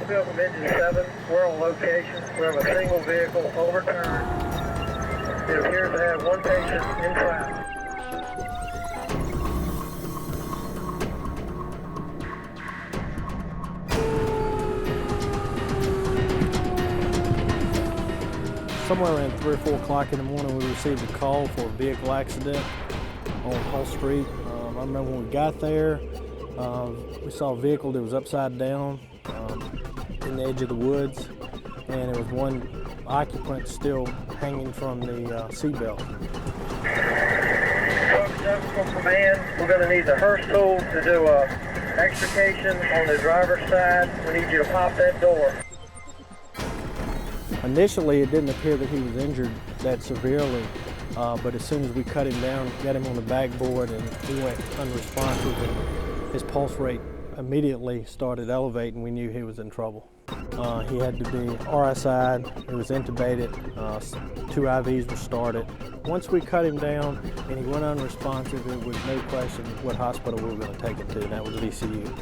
Bill from Engine 7. We're on location. We have a single vehicle overturned. It appears to have one patient in traffic. Somewhere around 3 or 4 o'clock in the morning, we received a call for a vehicle accident on Hall Street. I remember when we got there, we saw a vehicle that was upside down in the edge of the woods, and there was one occupant still hanging from the seatbelt. From command, we're going to need the Hearst tool to do extrication on the driver's side. We need you to pop that door. Initially, it didn't appear that he was injured that severely, but as soon as we cut him down, got him on the backboard, and he went unresponsive, and his pulse rate immediately started elevating. We knew he was in trouble. He had to be RSI'd, he was intubated, 2 IVs were started. Once we cut him down and he went unresponsive, it was no question what hospital we were going to take him to, and that was VCU.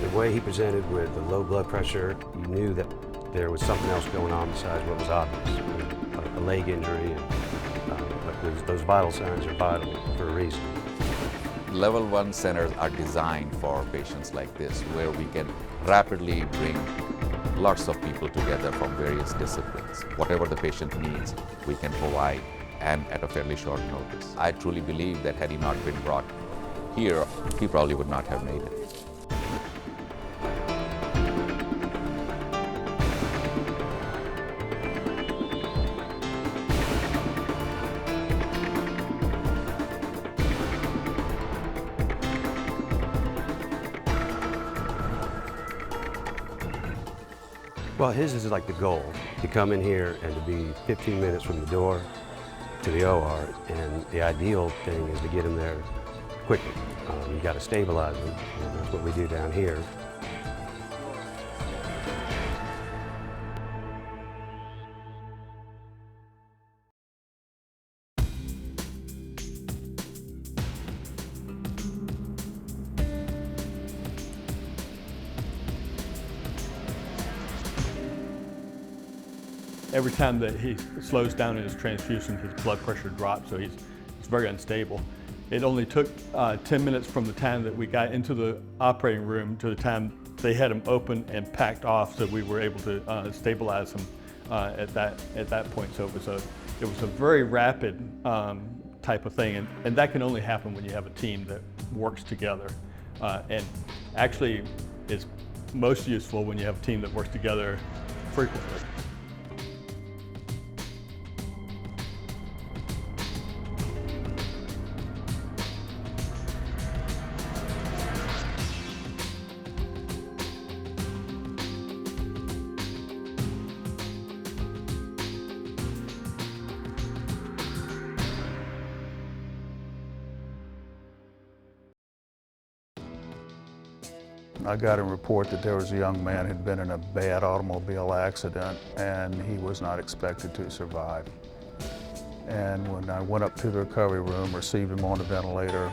The way he presented with the low blood pressure, you knew that there was something else going on besides what was obvious, a leg injury, but those vital signs are vital for a reason. Level 1 centers are designed for patients like this, where we can rapidly bring lots of people together from various disciplines. Whatever the patient needs, we can provide, and at a fairly short notice. I truly believe that had he not been brought here, he probably would not have made it. Well, his is like the goal, to come in here and to be 15 minutes from the door to the OR, and the ideal thing is to get him there quickly. You got to stabilize him, and that's what we do down here. Every time that he slows down in his transfusion, his blood pressure drops, so he's very unstable. It only took 10 minutes from the time that we got into the operating room to the time they had him open and packed off, so we were able to stabilize him at that point. So it was a very rapid type of thing, and that can only happen when you have a team that works together. And actually, it's most useful when you have a team that works together frequently. I got a report that there was a young man who had been in a bad automobile accident and he was not expected to survive. And when I went up to the recovery room, received him on the ventilator,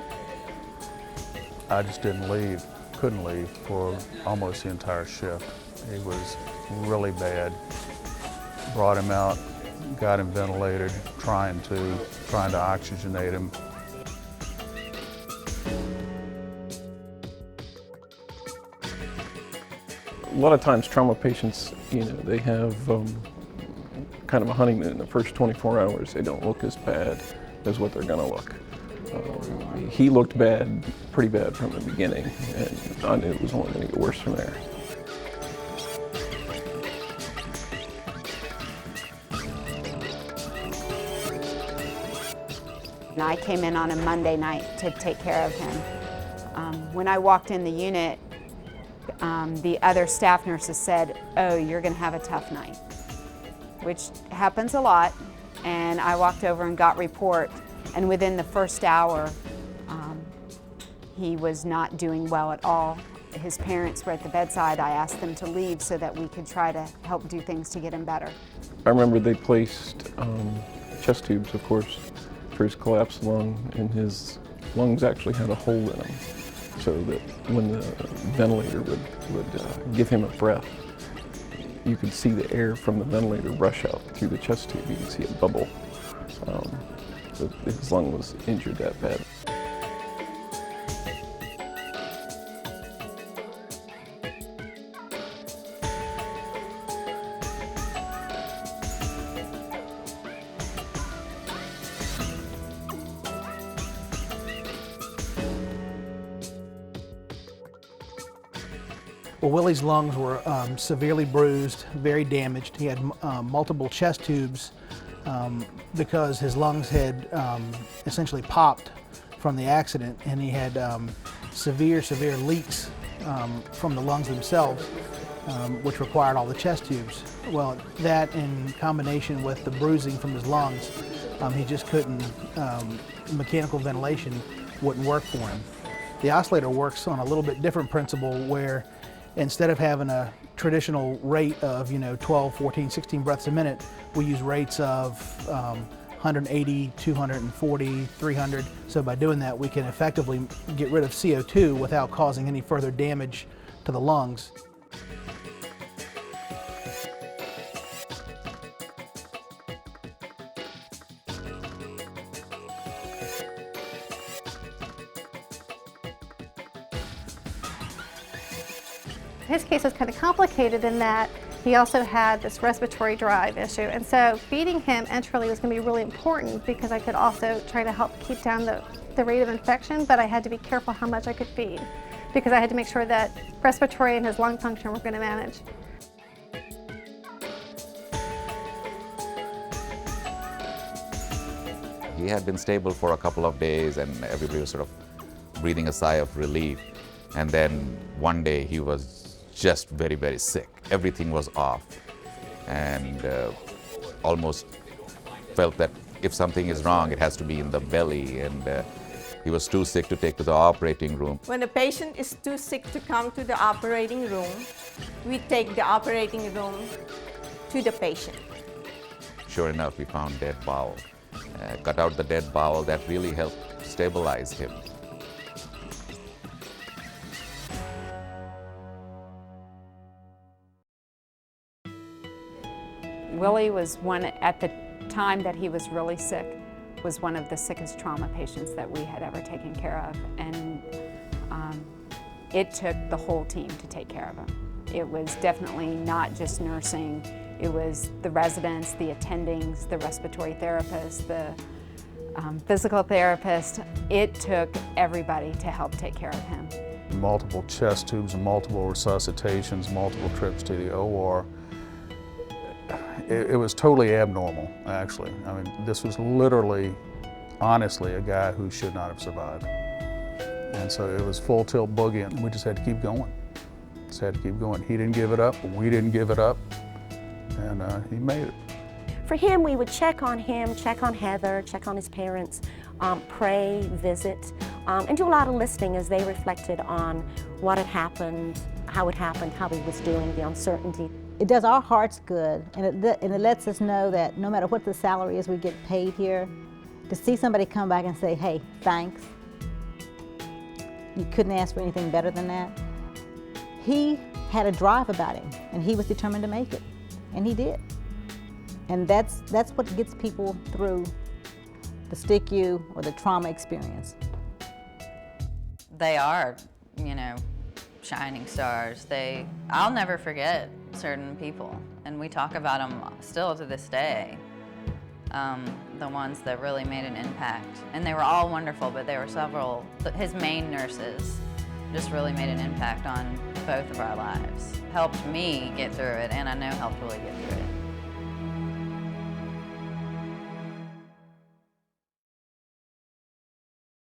I just didn't leave, couldn't leave for almost the entire shift. He was really bad. Brought him out, got him ventilated, trying to oxygenate him. A lot of times trauma patients, they have kind of a honeymoon. The first 24 hours, they don't look as bad as what they're gonna look. He looked bad, pretty bad from the beginning, and I knew it was only going to get worse from there. And I came in on a Monday night to take care of him. When I walked in the unit, the other staff nurses said, "Oh, you're going to have a tough night," which happens a lot. And I walked over and got report, and within the first hour, he was not doing well at all. His parents were at the bedside. I asked them to leave so that we could try to help do things to get him better. I remember they placed chest tubes, of course, for his collapsed lung, and his lungs actually had a hole in them, so that when the ventilator would give him a breath, you could see the air from the ventilator rush out through the chest tube. You could see it bubble. So his lung was injured that bad. Well, Willie's lungs were severely bruised, very damaged. He had multiple chest tubes because his lungs had essentially popped from the accident, and he had severe leaks from the lungs themselves, which required all the chest tubes. Well, that in combination with the bruising from his lungs, he just couldn't, mechanical ventilation wouldn't work for him. The oscillator works on a little bit different principle where instead of having a traditional rate of 12, 14, 16 breaths a minute, we use rates of 180, 240, 300. So by doing that, we can effectively get rid of CO2 without causing any further damage to the lungs. His case was kind of complicated in that he also had this respiratory drive issue, and so feeding him enterally was going to be really important because I could also try to help keep down the rate of infection, but I had to be careful how much I could feed because I had to make sure that respiratory and his lung function were going to manage. He had been stable for a couple of days and everybody was sort of breathing a sigh of relief, and then one day he was just very sick. Everything was off, and almost felt that if something is wrong, it has to be in the belly, and he was too sick to take to the operating room. When a patient is too sick to come to the operating room, we take the operating room to the patient. Sure enough, we found dead bowel. Cut out the dead bowel. That really helped stabilize him. Willie was one, at the time that he was really sick, was one of the sickest trauma patients that we had ever taken care of. And it took the whole team to take care of him. It was definitely not just nursing. It was the residents, the attendings, the respiratory therapist, the physical therapist. It took everybody to help take care of him. Multiple chest tubes, multiple resuscitations, multiple trips to the OR. It was totally abnormal, actually. I mean, this was literally, honestly, a guy who should not have survived. And so it was full tilt boogie, and we just had to keep going. Just had to keep going. He didn't give it up, we didn't give it up, and he made it. For him, we would check on him, check on Heather, check on his parents, pray, visit, and do a lot of listening as they reflected on what had happened, how he was doing, the uncertainty. It does our hearts good, and it lets us know that no matter what the salary is we get paid here, to see somebody come back and say, hey, thanks. You couldn't ask for anything better than that. He had a drive about him, and he was determined to make it, and he did. And that's what gets people through the STICU or the trauma experience. They are, shining stars. I'll never forget certain people, and we talk about them still to this day. the ones that really made an impact. And they were all wonderful, but there were several, his main nurses just really made an impact on both of our lives. Helped me get through it, and I know helped Willie get through it.